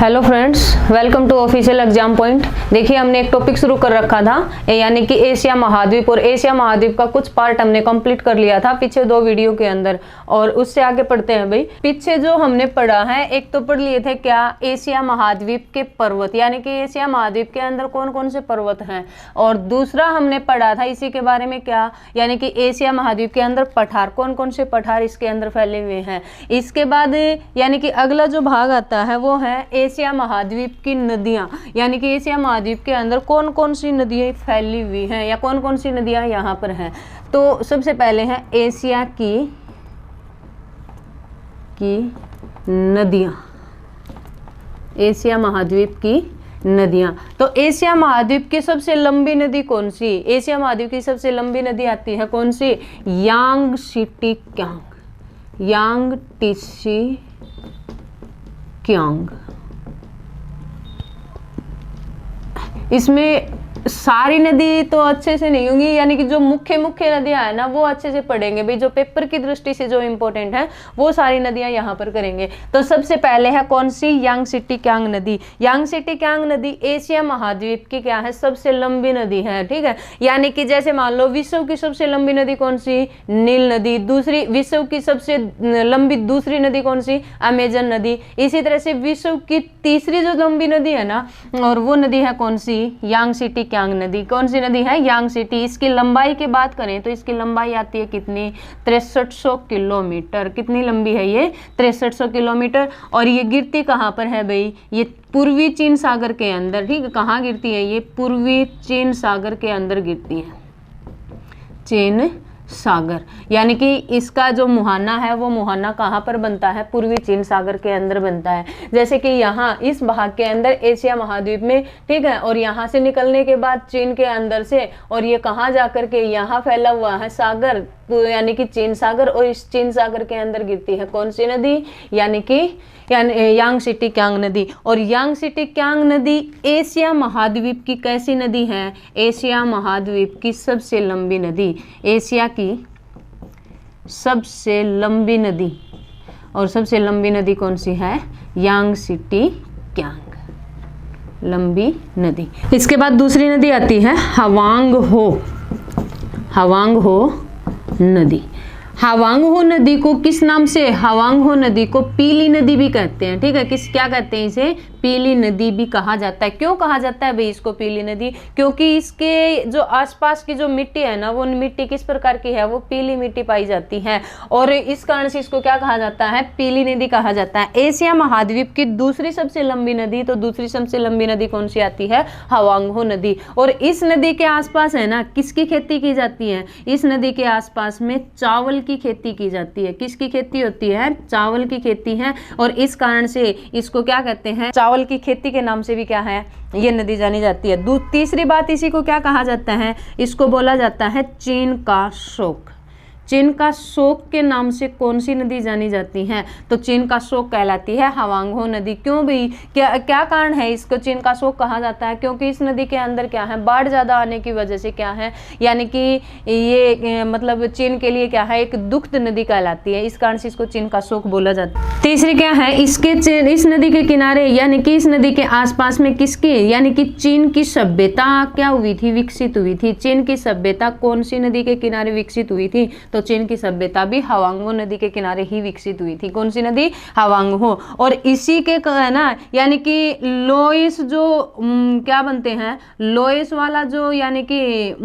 Hello friends, welcome to official exam point. देखिए, हमने एक टॉपिक शुरू कर रखा था यानी कि एशिया महाद्वीप, और एशिया महाद्वीप का कुछ पार्ट हमने कंप्लीट कर लिया था पिछले 2 वीडियो के अंदर। और उससे आगे पढ़ते हैं भाई। पीछे जो हमने पढ़ा है, एक तो पढ़ लिए थे क्या, एशिया महाद्वीप के पर्वत, यानी कि एशिया महाद्वीप के अंदर कौन कौन से पर्वत हैं। और दूसरा हमने पढ़ा था इसी के बारे में क्या, यानी कि एशिया महाद्वीप के अंदर पठार, कौन कौन से पठार इसके अंदर फैले हुए हैं। इसके बाद यानी कि अगला जो भाग आता है वो है एशिया महाद्वीप की नदियां, यानी कि एशिया महाद्वीप के अंदर कौन कौन सी नदियां फैली हुई हैं या कौन कौन सी नदियां यहाँ पर हैं। तो सबसे पहले है एशिया की नदियां, एशिया महाद्वीप की नदियां। तो एशिया महाद्वीप की सबसे लंबी नदी कौन सी, एशिया महाद्वीप की सबसे लंबी नदी आती है कौन सी, यांगसीटी क्यांग, यांगटीसी क्यांग। इसमें सारी नदी तो अच्छे से नहीं होंगी, यानी कि जो मुख्य नदियां है ना वो अच्छे से पढ़ेंगे भाई। जो पेपर की दृष्टि से जो इंपॉर्टेंट है वो सारी नदियां यहाँ पर करेंगे। तो सबसे पहले है कौन सी, यांगसीटी क्यांग नदी। यांगसीटी क्यांग नदी एशिया महाद्वीप की क्या है, सबसे लंबी नदी है। ठीक है, यानी कि जैसे मान लो विश्व की सबसे लंबी नदी कौन सी, नील नदी। दूसरी विश्व की सबसे लंबी दूसरी नदी कौन सी, अमेजन नदी। इसी तरह से विश्व की तीसरी जो लंबी नदी है ना, और वो नदी है कौन सी, यांगसीटी क्यांग नदी। कौन सी नदी है, यांगसीटी। इसकी लंबाई की बात करें तो इसकी लंबाई आती है कितनी, 6300 किलोमीटर। कितनी लंबी है ये, 6300 किलोमीटर। और ये गिरती कहाँ पर है भाई, ये पूर्वी चीन सागर के अंदर। ठीक है, कहाँ गिरती है ये, पूर्वी चीन सागर के अंदर गिरती है, चीन सागर। यानी कि इसका जो मुहाना है वो मुहाना कहाँ पर बनता है, पूर्वी चीन सागर के अंदर बनता है। जैसे कि यहाँ इस भाग के अंदर एशिया महाद्वीप में, ठीक है, और यहाँ से निकलने के बाद चीन के अंदर से, और ये कहाँ जाकर के यहाँ फैला हुआ है सागर, यानी कि चीन सागर। और इस चीन सागर के अंदर गिरती है कौन सी नदी, यानी कि यांगसीटी क्यांग नदी। और यांगसीटी क्यांग नदी एशिया महाद्वीप की कैसी नदी है, एशिया महाद्वीप की सबसे लंबी नदी, एशिया की सबसे लंबी नदी। और सबसे लंबी नदी कौन सी है, यांगसीटी क्यांग, लंबी नदी। इसके बाद दूसरी नदी आती है हवांग हो, हवांग हो नदी। हवांग हो नदी को किस नाम से, हवांग हो नदी को पीली नदी भी कहते हैं। ठीक है, क्या कहते हैं इसे, पीली नदी भी कहा जाता है। क्यों कहा जाता है भाई इसको पीली नदी, क्योंकि इसके जो आसपास की जो मिट्टी है ना, वो मिट्टी किस प्रकार की है, वो पीली मिट्टी पाई जाती है। और इस कारण से इसको क्या कहा जाता है, पीली नदी कहा जाता है। एशिया महाद्वीप की दूसरी सबसे लंबी नदी, तो दूसरी सबसे लंबी नदी कौन सी आती है, हवांग हो नदी। और इस नदी के आसपास है ना, किसकी खेती की जाती है, इस नदी के आसपास में चावल की खेती की जाती है। किसकी खेती होती है, चावल की खेती है। और इस कारण से इसको क्या कहते हैं, चावल की खेती के नाम से भी क्या है, ये नदी जानी जाती है। तीसरी बात, इसी को क्या कहा जाता है, इसको बोला जाता है चीन का शोक। चीन का शोक के नाम से कौन सी नदी जानी जाती है, तो चीन का शोक कहलाती है हवांग हो नदी। क्यों भाई, क्या कारण है इसको चीन का शोक कहा जाता है, क्योंकि इस नदी के अंदर क्या है, बाढ़ ज्यादा आने की वजह से क्या है, यानी कि ये मतलब चीन के लिए क्या है, एक दुखद नदी कहलाती है। इस कारण से इसको चीन का शोक बोला जाता है। तीसरी क्या है, इस नदी के किनारे, यानी कि इस नदी के आसपास में किसकी, यानी कि चीन की सभ्यता क्या हुई थी, विकसित हुई थी। चीन की सभ्यता कौन सी नदी के किनारे विकसित हुई थी, तो चीन की सभ्यता भी हवांग हो नदी के किनारे ही विकसित हुई थी। कौन सी नदी, हवांग हो। और इसी के है ना, यानी कि लोइस जो क्या बनते हैं, लोइस वाला जो यानी कि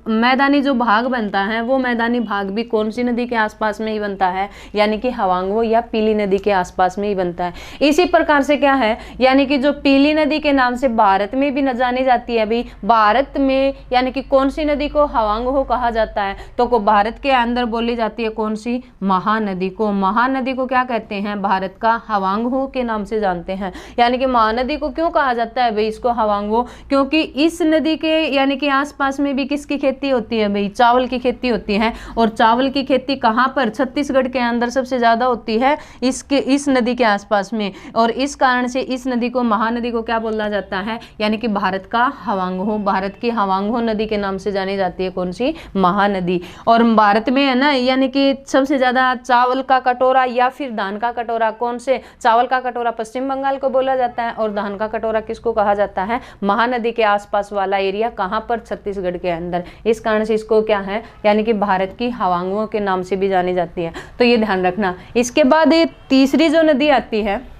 मैदानी जो भाग बनता है, वो मैदानी भाग भी कौन सी नदी के आसपास में ही बनता है, यानी कि हवांग हो या पीली नदी के आसपास में ही बनता है। इसी प्रकार से क्या है, यानी कि जो पीली नदी के नाम से भारत में भी न जानी जाती है भाई, भारत में यानी कि कौन सी नदी को हवांग हो कहा जाता है, तो भारत के अंदर बोली जाती है कौन सी, महानदी को। महानदी को क्या कहते हैं, भारत का हवांग हो के नाम से जानते हैं। यानी कि महानदी को क्यों कहा जाता है भाई इसको हवांग हो, क्योंकि इस नदी के यानी कि आसपास में भी किसकी खेती होती है भाई, चावल की खेती होती है। और चावल की खेती कहाँ पर, छत्तीसगढ़ के अंदर सबसे ज्यादा होती है इस नदी के आसपास में। और इस कारण से इस नदी को, महानदी को क्या बोला जाता है, यानी कि भारत का हवांग हो, भारत की हवांग हो नदी के नाम से जानी जाती है कौन सी, महानदी। और भारत में है ना, यानी कि सबसे ज्यादा चावल का कटोरा या फिर धान का कटोरा, कौन से, चावल का कटोरा पश्चिम बंगाल को बोला जाता है और धान का कटोरा किसको कहा जाता है, महानदी के आसपास वाला एरिया, कहाँ पर, छत्तीसगढ़ के अंदर। इस कारण से इसको क्या है, यानी कि भारत की हवांगों के नाम से भी जानी जाती है, तो ये ध्यान रखना। इसके बाद ये तीसरी जो नदी आती है,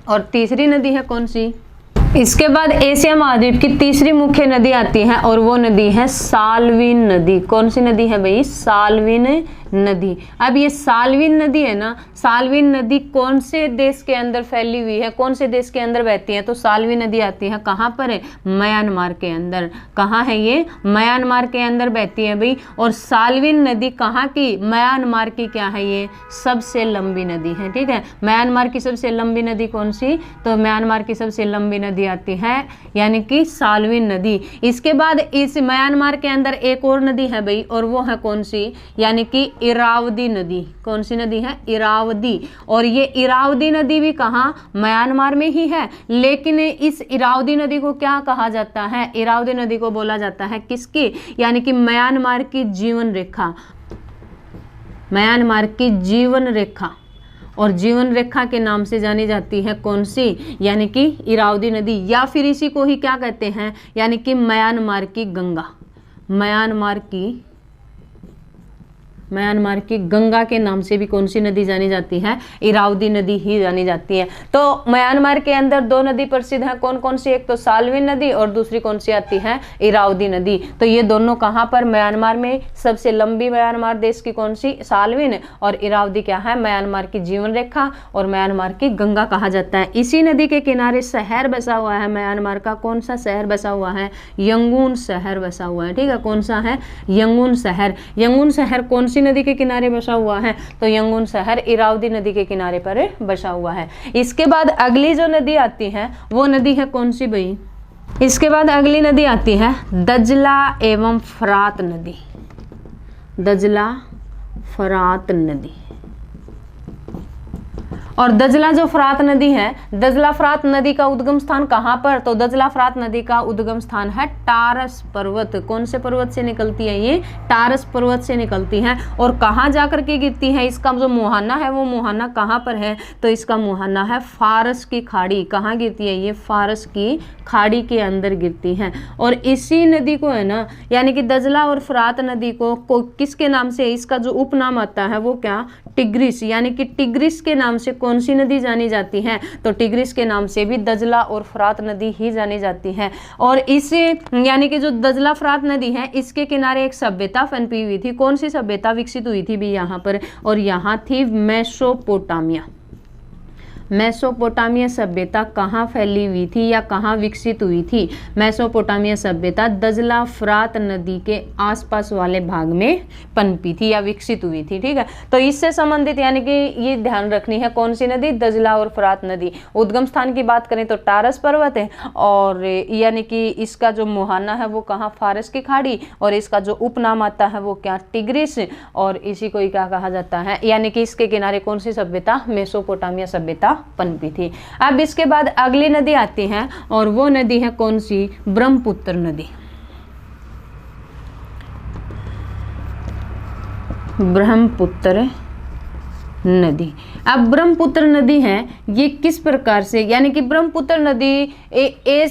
और तीसरी नदी है कौन सी, इसके बाद एशिया महाद्वीप की तीसरी मुख्य नदी आती है और वो नदी है साल्विन नदी। कौन सी नदी है भाई, साल्विन नदी। अब ये साल्विन नदी है ना, साल्विन नदी कौन से देश के अंदर फैली हुई है, कौन से देश के अंदर बहती है, तो साल्विन नदी आती है कहाँ पर है, म्यांमार के अंदर। कहाँ है ये, म्यांमार के अंदर बहती है भाई। और साल्विन नदी कहाँ की, म्यांमार की क्या है, ये सबसे लंबी नदी है, ठीक है। म्यांमार की सबसे लंबी नदी कौन सी, तो म्यांमार की सबसे लंबी नदी आती है यानी कि साल्विन नदी। इसके बाद इस म्यांमार के अंदर एक और नदी है भाई, और वो है कौन सी, यानी कि इरावदी नदी। कौन सी नदी है, इरावदी। और ये इरावदी नदी भी कहाँ, म्यांमार में ही है, लेकिन इस इरावदी नदी को क्या कहा जाता है, इरावदी नदी को बोला जाता है किसकी, यानी कि म्यांमार की जीवन रेखा, म्यांमार की जीवन रेखा, और जीवन रेखा के नाम से जानी जाती है कौन सी, यानी कि इरावदी नदी, या फिर इसी को ही क्या कहते हैं, यानी कि म्यांमार की गंगा। म्यांमार की गंगा के नाम से भी कौन सी नदी जानी जाती है, इरावदी नदी ही जानी जाती है। तो म्यांमार के अंदर दो नदी प्रसिद्ध है, कौन कौन सी, एक तो साल्विन नदी और दूसरी कौन सी आती है, इरावदी नदी। तो ये दोनों कहाँ पर, म्यांमार में। सबसे लंबी म्यांमार देश की कौन सी, साल्विन, और इरावदी क्या है, म्यांमार की जीवन रेखा और म्यांमार की गंगा कहा जाता है। इसी नदी के किनारे शहर बसा हुआ है म्यांमार का, कौन सा शहर बसा हुआ है, यंगून शहर बसा हुआ है, ठीक है। कौन सा है, यंगून शहर। यंगून शहर कौन सी नदी के किनारे बसा हुआ है, तो यंगून शहर इरावदी नदी के किनारे पर बसा हुआ है। इसके बाद अगली जो नदी आती है वो नदी है कौन सी भाई, इसके बाद अगली नदी आती है दजला एवं फरात नदी। दजला फरात नदी। और दजला जो फरात नदी है, दजला फरात नदी का उद्गम स्थान कहाँ पर, तो दजला फरात नदी का उद्गम स्थान है टारस पर्वत। कौन से पर्वत से निकलती है ये, टारस पर्वत से निकलती है। और कहाँ जाकर के गिरती है, इसका जो मुहाना है वो मुहाना कहाँ पर है, तो इसका मुहाना है फारस की खाड़ी। कहाँ गिरती है ये, फारस की खाड़ी के अंदर गिरती है। और इसी नदी को है ना, यानी कि दजला और फरात नदी को किसके नाम से, इसका जो उपनाम आता है वो क्या, टिग्रिस, यानी कि टिग्रिस के नाम से कौन सी नदी जानी जाती है, तो टिग्रिस के नाम से भी दजला और फरात नदी ही जानी जाती है। और इस यानी कि जो दजला फरात नदी है इसके किनारे एक सभ्यता पनपी हुई थी। कौन सी सभ्यता विकसित हुई थी भी यहाँ पर, और यहाँ थी मेसोपोटामिया। मेसोपोटामिया सभ्यता कहाँ फैली हुई थी या कहाँ विकसित हुई थी, मेसोपोटामिया सभ्यता दजला फरात नदी के आसपास वाले भाग में पनपी थी या विकसित हुई थी, ठीक है। तो इससे संबंधित यानी कि ये ध्यान रखनी है कौन सी नदी, दजला और फरात नदी। उद्गम स्थान की बात करें तो टारस पर्वत है, और यानी कि इसका जो मुहाना है वो कहाँ, फारस की खाड़ी, और इसका जो उपनाम आता है वो क्या, टिग्रिस, और इसी को ही क्या कहा जाता है, यानी कि इसके किनारे कौन सी सभ्यता, मेसोपोटामिया सभ्यता पनपी थी। अब इसके बाद अगली नदी आती है और वो नदी है कौन सी, ब्रह्मपुत्र नदी। ब्रह्मपुत्र नदी। अब ब्रह्मपुत्र नदी है ये किस प्रकार से, यानी कि ब्रह्मपुत्र नदी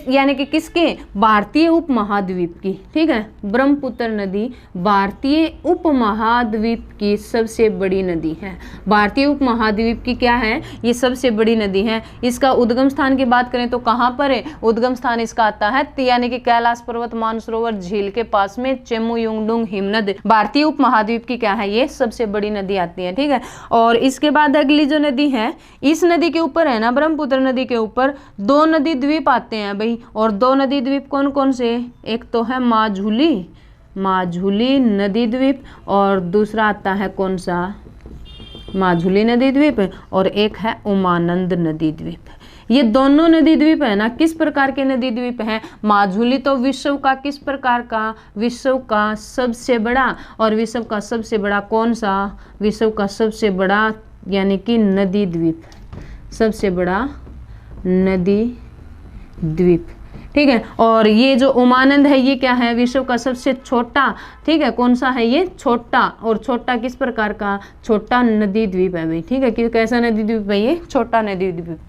यानी कि किसके, भारतीय उपमहाद्वीप की, ठीक है। ब्रह्मपुत्र नदी भारतीय उपमहाद्वीप की सबसे बड़ी नदी है। भारतीय उपमहाद्वीप की क्या है, ये सबसे बड़ी नदी है। इसका उद्गम स्थान की बात करें तो कहाँ पर है, उद्गम स्थान इसका आता है यानी कि कैलाश पर्वत मानसरोवर झील के पास में चेमुयुंगडुंग हिमनद। भारतीय उपमहाद्वीप की क्या है, ये सबसे बड़ी नदी आती है, ठीक है। और इसके बाद अगली जो नदी है, इस नदी के ऊपर है ना, ब्रह्मपुत्र नदी के ऊपर दो नदी द्वीप आते हैं भाई। और दो नदी द्वीप कौन कौन से, एक तो है माजुली नदी द्वीप, और दूसरा आता है कौन सा, माजुली नदी द्वीप, और एक है उमानंद नदी द्वीप। ये दोनों नदी द्वीप है ना, किस प्रकार के नदी द्वीप हैं, माजुली तो विश्व का किस प्रकार का, विश्व का सबसे बड़ा, और विश्व का सबसे बड़ा कौन सा, विश्व का सबसे बड़ा यानी कि नदी द्वीप, सबसे बड़ा नदी द्वीप। ठीक है। और ये जो उमानंद है ये क्या है, विश्व का सबसे छोटा, ठीक है, कौन सा है ये, छोटा, और छोटा किस प्रकार का, छोटा नदी द्वीप है भाई, ठीक है, कि कैसा नदी द्वीप है ये, छोटा नदी द्वीप।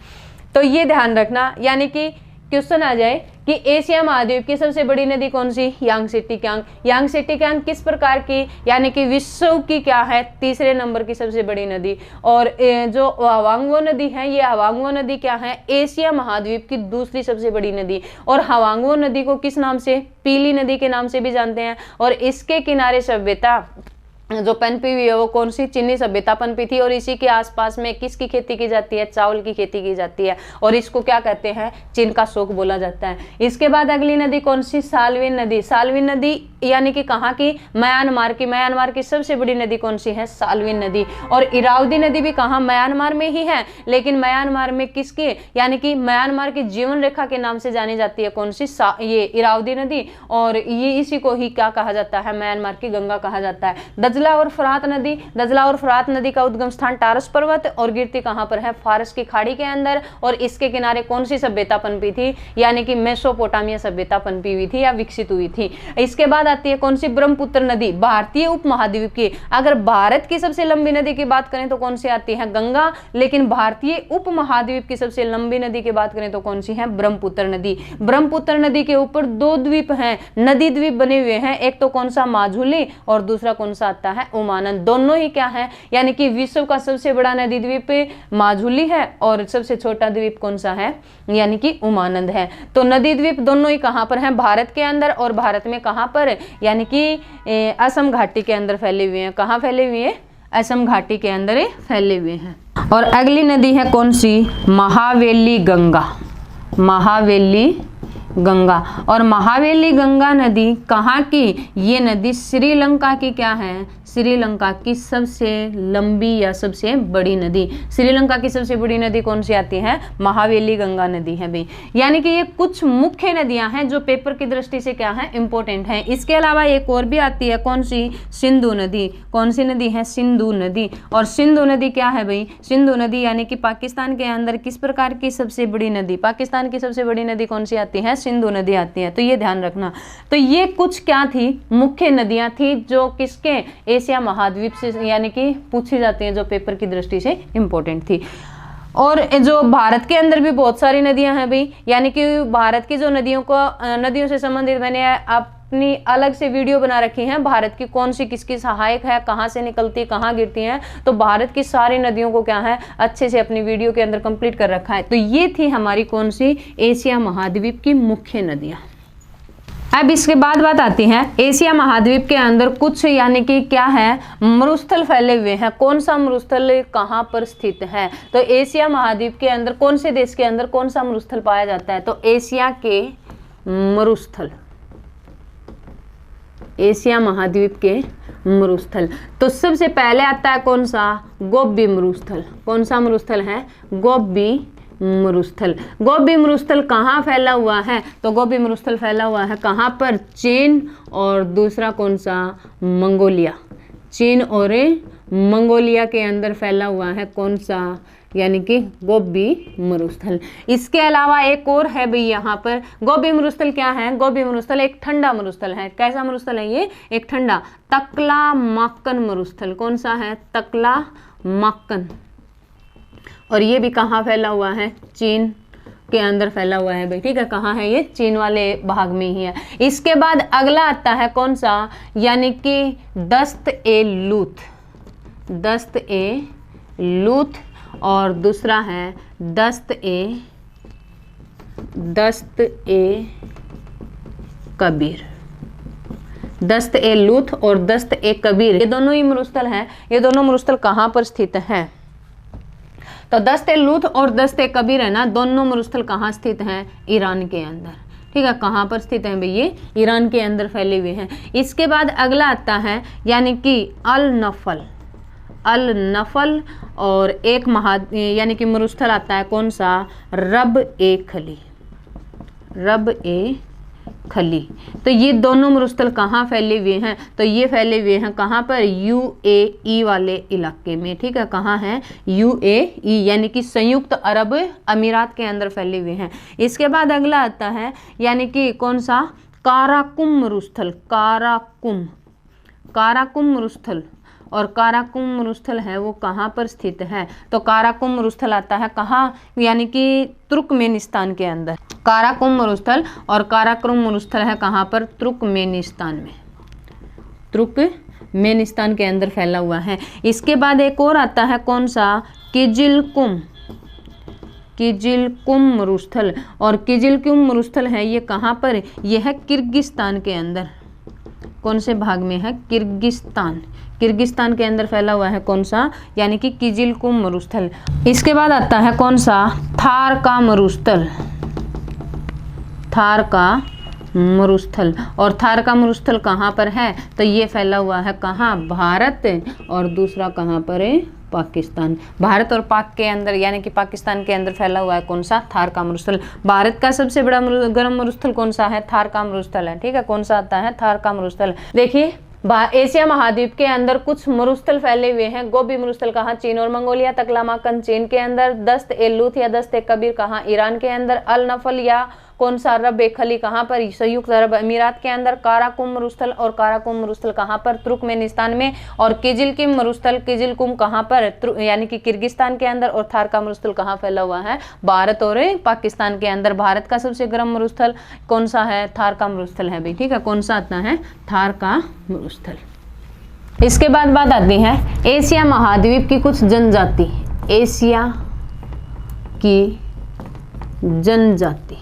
तो ये ध्यान रखना, यानी कि क्वेश्चन आ जाए कि एशिया महाद्वीप की सबसे बड़ी नदी कौन सी, यांगत्से कियांग। यांगत्से कियांग किस प्रकार की, यानी कि विश्व की क्या है, तीसरे नंबर की सबसे बड़ी नदी। और जो हवांगो नदी है, ये हवांगो नदी क्या है, एशिया महाद्वीप की दूसरी सबसे बड़ी नदी। और हवांगो नदी को किस नाम से, पीली नदी के नाम से भी जानते हैं। और इसके किनारे सभ्यता जो पनपी हुई है वो कौन सी, चीनी सभ्यता पनपी थी। और इसी के आसपास में किसकी खेती की जाती है, चावल की खेती की जाती है, और इसको क्या कहते हैं, चीन का शोक बोला जाता है। इसके बाद अगली नदी कौन सी, साल्विन नदी। साल्विन नदी यानी कि कहाँ की, म्यांमार की। म्यांमार की सबसे बड़ी नदी कौन सी है, साल्विन नदी। और इरावदी नदी भी कहाँ, म्यांमार में ही है, लेकिन म्यांमार में किसकी, यानी कि म्यांमार की जीवन रेखा के नाम से जानी जाती है, कौन सी, ये इरावदी नदी। और ये इसी को ही क्या कहा जाता है, म्यांमार की गंगा कहा जाता है। दजला और फरात नदी, दजला और फरात नदी का उद्गम स्थान टारस पर्वत, और गिरती कहाँ पर है, फारस की खाड़ी के अंदर। और इसके किनारे कौन सी सभ्यता पनपी थी, यानी कि मेसोपोटामिया सभ्यता पनपी हुई थी या विकसित हुई थी। इसके बाद आती है कौन सी, ब्रह्मपुत्र नदी, भारतीय उपमहाद्वीप की। अगर भारत की सबसे लंबी नदी की बात करें तो कौन सी आती है, गंगा, लेकिन भारतीय उपमहाद्वीप की सबसे लंबी नदी की बात करें तो कौन सी है, ब्रह्मपुत्र नदी। ब्रह्मपुत्र नदी के ऊपर 2 द्वीप हैं, नदी द्वीप बने हुए हैं, एक तो कौन सा, माजुली, और दूसरा कौन सा आता है, उमानंद। दोनों ही क्या है, यानी कि विश्व का सबसे बड़ा नदी द्वीप माजुली है, और सबसे छोटा द्वीप कौन सा है, यानी कि उमानंद है। तो नदी द्वीप दोनों ही कहां पर हैं, भारत के अंदर। और भारत में कहां पर, यानी कि असम घाटी के अंदर फैले हुए हैं। कहां फैले हुए हैं, असम घाटी के अंदर फैले हुए हैं। और अगली नदी है कौन सी, महावेली गंगा। महावेली गंगा। और महावेली गंगा नदी कहाँ की, ये नदी श्रीलंका की क्या है, श्रीलंका की सबसे लंबी या सबसे बड़ी नदी। श्रीलंका की सबसे बड़ी नदी कौन सी आती है, महावेली गंगा नदी है भाई। यानी कि ये कुछ मुख्य नदियां हैं जो पेपर की दृष्टि से क्या है, इंपॉर्टेंट है। इसके अलावा एक और भी आती है, कौन सी, सिंधु नदी। कौन सी नदी है, सिंधु नदी। और सिंधु नदी क्या है भाई, सिंधु नदी यानी कि पाकिस्तान के अंदर किस प्रकार की सबसे बड़ी नदी, पाकिस्तान की सबसे बड़ी नदी कौन सी आती है, सिंधु नदी आती है। तो ये ध्यान रखना। तो ये कुछ क्या थी, मुख्य नदियां थी जो किसके, एशिया महाद्वीप से, यानी कि पूछी जाती हैं, जो पेपर की दृष्टि से इंपॉर्टेंट थी। और जो भारत के अंदर भी बहुत सारी नदियां हैं भाई, यानी कि भारत की जो नदियों से संबंधित मैंने अपनी अलग से वीडियो बना रखी हैं, भारत की कौन सी किसकी सहायक है, कहाँ से निकलती, कहाँ गिरती हैं। तो भारत की सारी नदियों को क्या है, अच्छे से अपनी वीडियो के अंदर कंप्लीट कर रखा है। तो ये थी हमारी कौन सी, एशिया महाद्वीप की मुख्य नदियां। अब इसके बाद बात आती है, एशिया महाद्वीप के अंदर कुछ, यानी कि क्या है, मरुस्थल फैले हुए हैं। कौन सा मरुस्थल कहाँ पर स्थित है, तो एशिया महाद्वीप के अंदर कौन से देश के अंदर कौन सा मरुस्थल पाया जाता है, तो एशिया के मरुस्थल, एशिया महाद्वीप के मरुस्थल। तो सबसे पहले आता है कौन सा, गोबी मरुस्थल। कौन सा मरुस्थल है, गोबी मरुस्थल। गोबी मरुस्थल कहाँ फैला हुआ है, तो गोबी मरुस्थल फैला हुआ है कहाँ पर, चीन, और दूसरा कौन सा, मंगोलिया। चीन और मंगोलिया के अंदर फैला हुआ है कौन सा, यानी कि गोबी मरुस्थल। इसके अलावा एक और है भाई यहाँ पर, गोबी मरुस्थल क्या है, गोबी मरुस्थल एक ठंडा मरुस्थल है। कैसा मरुस्थल है ये, एक ठंडा, तकला-माकन मरुस्थल। कौन सा है, तकला-माकन। और ये भी कहाँ फैला हुआ है, चीन के अंदर फैला हुआ है भाई, ठीक है। कहाँ है ये, चीन वाले भाग में ही है। इसके बाद अगला आता है कौन सा, यानी कि दस्त-ए-लूत। दस्त-ए-लूत। और दूसरा है दस्त-ए-कबीर। दस्त-ए-लूत और दस्त-ए-कबीर, ये दोनों ही मरुस्थल हैं। ये दोनों मरुस्थल कहाँ पर स्थित हैं, तो दस्त-ए-लूत और दस्त-ए-कबीर है ना, दोनों मरुस्थल कहाँ स्थित हैं, ईरान के अंदर, ठीक है। कहाँ पर स्थित हैं भाई, ये ईरान के अंदर फैले हुए हैं। इसके बाद अगला आता है, यानी कि अल-नफल। अल-नफल। और एक यानी कि मरुस्थल आता है कौन सा, रब-ए-खली। रब-ए खली। तो ये दोनों मरुस्थल कहाँ फैले हुए हैं, तो ये फैले हुए हैं कहाँ पर, UAE वाले इलाके में, ठीक है। कहाँ है, UAE यानी कि संयुक्त अरब अमीरात के अंदर फैले हुए हैं। इसके बाद अगला आता है यानी कि कौन सा, काराकुम मरुस्थल, काराकुम मरुस्थल। और काराकुम मरुस्थल है वो कहाँ पर स्थित है, तो काराकुम मरुस्थल आता है कहाँ, यानी कि तुर्कमेनिस्तान के अंदर। काराकुम मरुस्थल और काराकुम मरुस्थल है कहाँ पर, तुर्कमेनिस्तान में, तुर्कमेनिस्तान के अंदर फैला हुआ है। इसके बाद एक और आता है कौन सा, किजिलकुम मरुस्थल। और किजिलकुम मरुस्थल है ये कहाँ पर, यह है किर्गिस्तान के अंदर। कौन से भाग में है, किर्गिस्तान के अंदर फैला हुआ है कौन सा, यानी कि किजिलकुम मरुस्थल। इसके बाद आता है कौन सा, थार का मरुस्थल। और थार का मरुस्थल कहाँ पर है, तो ये फैला हुआ है कहाँ, भारत, और दूसरा कहाँ पर है, पाकिस्तान। भारत और पाक के अंदर यानी कि पाकिस्तान के अंदर फैला हुआ है कौन सा, थार का मरुस्थल। भारत का सबसे बड़ा गर्म मरुस्थल कौन सा है, थार का मरुस्थल है, ठीक है। कौन सा आता है, थार का मरुस्थल। देखिए एशिया महाद्वीप के अंदर कुछ मरुस्थल फैले हुए हैं। गोबी मरुस्थल कहाँ, चीन और मंगोलिया। तकलामाकन चीन के अंदर। दस्त ए लूथ या दस्त ए कबीर कहाँ, ईरान के अंदर। अल नफल या कौन सा, रब ए खली कहाँ पर, संयुक्त अरब अमीरात के अंदर। काराकुम मरुस्थल और काराकुम मरुस्थल कहाँ पर, तुर्कमेनिस्तान में। और किजिलकुम मरुस्थल, किजिलकुम कहाँ पर, यानी कि किर्गिस्तान के अंदर। और थार का मरुस्थल कहाँ फैला हुआ है, भारत और पाकिस्तान के अंदर। भारत का सबसे गर्म मरुस्थल कौन सा है, थार का मरुस्थल है भाई, ठीक है। कौन सा आता है, थार का मरुस्थल। इसके बाद बात आती है एशिया महाद्वीप की कुछ जनजाति, एशिया की जनजाति,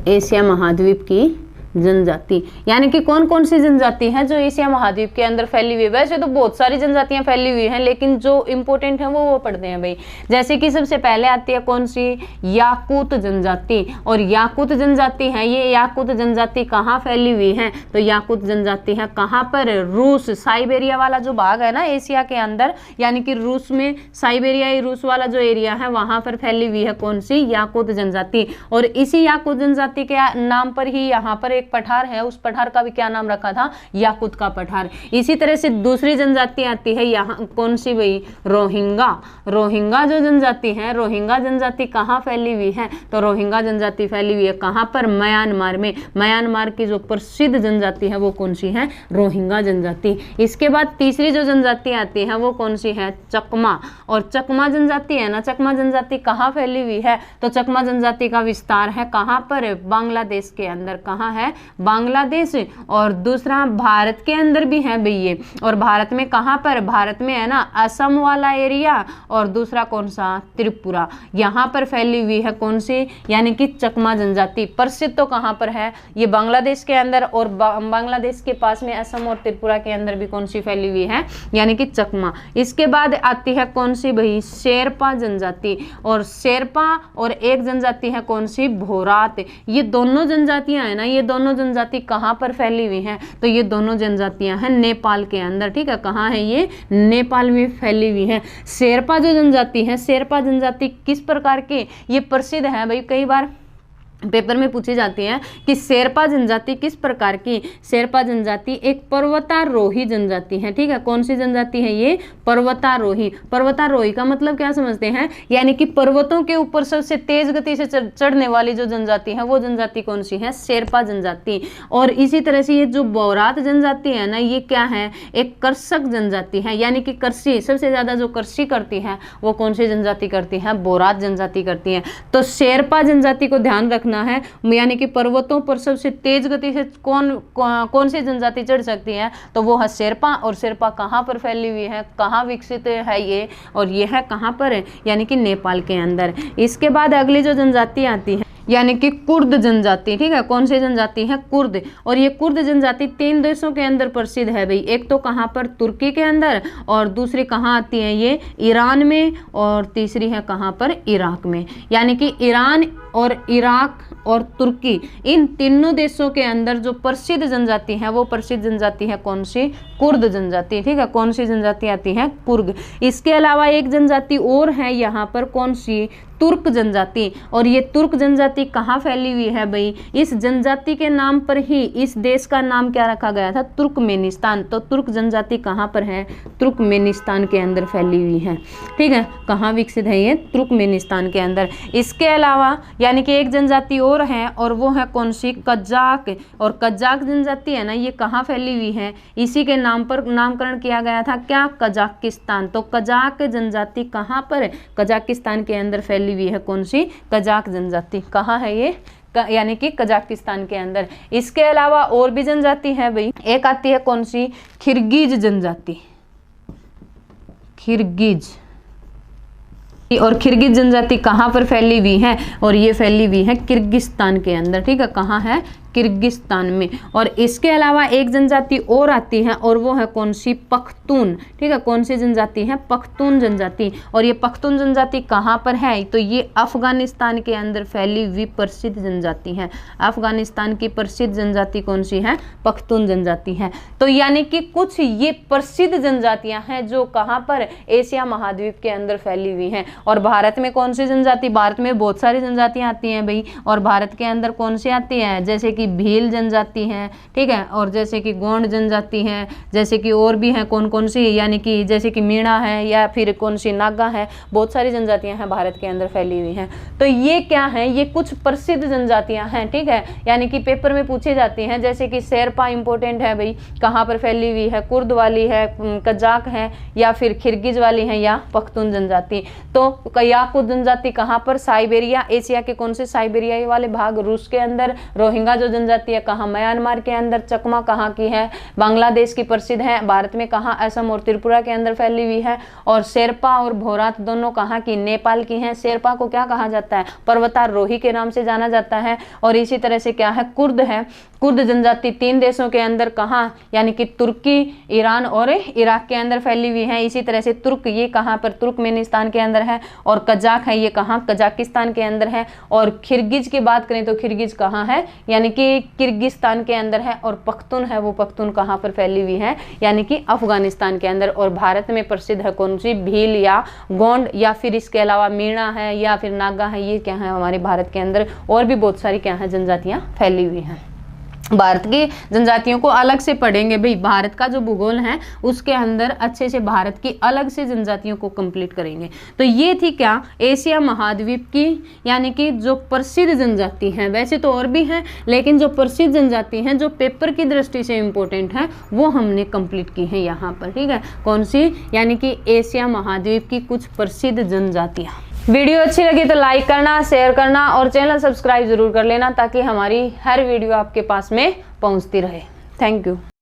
एशिया महाद्वीप की जनजाति, यानी कि कौन कौन सी जनजाति है जो एशिया महाद्वीप के अंदर फैली हुई है। वैसे तो बहुत सारी जनजातियां फैली हुई हैं, लेकिन जो इंपॉर्टेंट है वो पढ़ते हैं भाई। जैसे कि सबसे पहले आती है कौन सी, याकूत जनजाति। और याकूत जनजाति है, ये याकूत जनजाति कहाँ फैली हुई है, तो याकूत जनजाति है कहाँ पर, रूस, साइबेरिया वाला जो भाग है ना एशिया के अंदर, यानी कि रूस में, साइबेरियाई रूस वाला जो एरिया है वहां पर फैली हुई है कौन सी, याकूत जनजाति। और इसी याकूत जनजाति के नाम पर ही यहाँ पर एक पठार है, उस पठार का भी क्या नाम रखा था, याकूत का पठार। इसी तरह से दूसरी जनजाति आती है यहाँ कौन सी भाई, रोहिंगा। रोहिंगा जो जनजाति है, रोहिंगा जनजाति कहाँ फैली हुई है, तो रोहिंगा जनजाति फैली हुई है कहाँ पर, म्यांमार में। म्यांमार की जो प्रसिद्ध जनजाति है वो कौन सी है, रोहिंगा जनजाति। इसके बाद तीसरी जो जनजाति आती है वो कौन सी है, चकमा। और चकमा जनजाति है ना, चकमा जनजाति कहाँ फैली हुई है, तो चकमा जनजाति का विस्तार है कहाँ पर, बांग्लादेश के अंदर। कहाँ है, बांग्लादेश। और दूसरा भारत के अंदर भी है भाई ये, और भारत में कहाँ पर, भारत में है ना असम वाला एरिया। और दूसरा कौन सा, त्रिपुरा, यहाँ पर फैली हुई है कौन सी, यानी कि चकमा जनजाति। प्रसिद्ध तो कहाँ पर है, ये बांग्लादेश के अंदर, और बांग्लादेश के पास में असम और त्रिपुरा के अंदर भी कौन सी फैली हुई है, यानी कि चकमा। इसके बाद आती है कौन सी भाई, शेरपा जनजाति। और शेरपा और एक जनजाति है कौन सी, भोरात। ये दोनों जनजातियां है ना, ये दोनों जनजाति कहाँ पर फैली हुई हैं, तो ये दोनों जनजातियां हैं नेपाल के अंदर, ठीक है। कहाँ है ये, नेपाल में फैली हुई है। शेरपा जो जनजाति है, शेरपा जनजाति किस प्रकार की, ये प्रसिद्ध है भाई, कई बार पेपर में पूछी जाती है कि शेरपा जनजाति किस प्रकार की। शेरपा जनजाति एक पर्वतारोही जनजाति है, ठीक है। कौन सी जनजाति है ये, पर्वतारोही। पर्वतारोही का मतलब क्या समझते हैं, यानी कि पर्वतों के ऊपर सबसे तेज गति से चढ़ने वाली जो जनजाति है वो जनजाति कौन सी है, शेरपा जनजाति। और इसी तरह से ये जो बोरात जनजाति है ना, ये क्या है, एक कृषक जनजाति है, यानी कि कृषि, सबसे ज्यादा जो कृषि करती है वो कौन सी जनजाति करती है, बोरात जनजाति करती है। तो शेरपा जनजाति को ध्यान रखना है, यानी कि पर्वतों पर सबसे तेज गति से कौन सी जनजाति चढ़ सकती है, तो वो है शेरपा। और शेरपा कहाँ पर फैली हुई है, कहाँ विकसित है ये, और ये है कहाँ पर है, यानी कि नेपाल के अंदर। इसके बाद अगली जो जनजाति आती है यानी कि कुर्द जनजाति, ठीक है। कौन सी जनजाति है, कुर्द। और ये कुर्द जनजाति 3 देशों के अंदर प्रसिद्ध है भाई। एक तो कहाँ पर, तुर्की के अंदर, और दूसरी कहाँ आती है ये, ईरान में, और तीसरी है कहाँ पर, इराक में। यानी कि ईरान और इराक और तुर्की, इन तीनों देशों के अंदर जो प्रसिद्ध जनजाति है वो प्रसिद्ध जनजाति है कौन सी, कुर्द जनजाति, ठीक है। कौन सी जनजाति आती है, कुर्द। इसके अलावा एक जनजाति और है यहाँ पर, कौन सी, तुर्क जनजाति। और ये तुर्क जनजाति कहाँ फैली हुई है भाई, इस जनजाति के नाम पर ही इस देश का नाम क्या रखा गया था, तुर्कमेनिस्तान। तो तुर्क जनजाति कहाँ पर है, तुर्कमेनिस्तान के अंदर फैली हुई है, ठीक है। कहाँ विकसित है ये, तुर्कमेनिस्तान के अंदर। इसके अलावा यानी कि एक जनजाति और है, और वो है कौन सी, कजाक। और कजाक जनजाति है ना, ये कहाँ फैली हुई है, इसी के नाम पर नामकरण किया गया था क्या, कजाकिस्तान। तो कजाक जनजाति कहाँ पर है, कजाकिस्तान के अंदर फैली हुई है, कौन सी, कजाक जनजाति। कहाँ है ये, यानी कि कजाकिस्तान के अंदर। इसके अलावा और भी जनजाति है भाई, एक आती है कौन सी, किर्गिज जनजाति, किर्गिज। और किर्गिज जनजाति कहाँ पर फैली हुई है, और ये फैली हुई है किर्गिस्तान के अंदर, ठीक है। कहाँ है, किर्गिस्तान में। और इसके अलावा एक जनजाति और आती है, और वो है कौन सी, पख्तून, ठीक है। कौन सी जनजाति है, पख्तून जनजाति। और ये पख्तून जनजाति कहाँ पर है, तो ये अफगानिस्तान के अंदर फैली हुई प्रसिद्ध जनजाति है। अफगानिस्तान की प्रसिद्ध जनजाति कौन सी है, पख्तून जनजाति है। तो यानी कि कुछ ये प्रसिद्ध जनजातियां हैं जो कहाँ पर, एशिया महाद्वीप के अंदर फैली हुई हैं। और भारत में कौन सी जनजाति, भारत में बहुत सारी जनजातियां आती हैं भाई। और भारत के अंदर कौन सी आती है, जैसे कि भील जनजाति है, ठीक है। और जैसे कि गोंड जनजाति है, जैसे कि और भी हैं कौन कौन सी, यानी कि जैसे कि मीणा है, या फिर कौन सी नागा है। बहुत सारी जनजातियां हैं भारत के अंदर फैली हुई हैं। तो ये क्या है, ये कुछ प्रसिद्ध जनजातियां हैं, ठीक है। यानी कि पेपर में पूछी जाती हैं, जैसे कि शेरपा इंपॉर्टेंट है भाई, कहाँ पर फैली हुई है, कुर्द वाली है, कजाक है, या फिर किर्गिज वाली है, या पख्तून जनजाति। तो कयाकुत जनजाति कहाँ पर, साइबेरिया, एशिया के कौन से, साइबेरिया वाले भाग, रूस के अंदर। रोहिंगा जो जनजाति है कहाँ, म्यांमार के अंदर। चकमा कहाँ की है, बांग्लादेश की प्रसिद्ध है। भारत में कहाँ, असम और त्रिपुरा के अंदर फैली हुई है। और शेरपा और भोरात दोनों कहाँ की, नेपाल की हैं। शेरपा को क्या कहा जाता है, पर्वतारोही के नाम से जाना जाता है। और इसी तरह से क्या है, कुर्द है। कुर्द जनजाति 3 देशों के अंदर कहाँ, यानी कि तुर्की, ईरान और इराक के अंदर फैली हुई है। इसी तरह से तुर्क, ये कहाँ पर, तुर्कमेनिस्तान के अंदर है। और कजाक है, ये कहाँ, कजाकिस्तान के अंदर है। और किर्गिज की बात करें तो किर्गिज कहाँ है, यानी कि किर्गिस्तान के अंदर है। और पख्तून है, वो पख्तून कहाँ पर फैली हुई है, यानी कि अफगानिस्तान के अंदर। और भारत में प्रसिद्ध है कौन सी, भील या गोंड, या फिर इसके अलावा मीणा है, या फिर नागा है। ये क्या है, हमारे भारत के अंदर और भी बहुत सारी क्या है, जनजातियां फैली हुई हैं। भारत की जनजातियों को अलग से पढ़ेंगे भाई, भारत का जो भूगोल है उसके अंदर अच्छे से भारत की अलग से जनजातियों को कंप्लीट करेंगे। तो ये थी क्या, एशिया महाद्वीप की यानी कि जो प्रसिद्ध जनजाति हैं। वैसे तो और भी हैं, लेकिन जो प्रसिद्ध जनजाति हैं जो पेपर की दृष्टि से इम्पोर्टेंट है वो हमने कंप्लीट की है यहाँ पर, ठीक है। कौन सी, यानी कि एशिया महाद्वीप की कुछ प्रसिद्ध जनजातियाँ। वीडियो अच्छी लगी तो लाइक करना, शेयर करना और चैनल सब्सक्राइब जरूर कर लेना, ताकि हमारी हर वीडियो आपके पास में पहुंचती रहे। Thank you.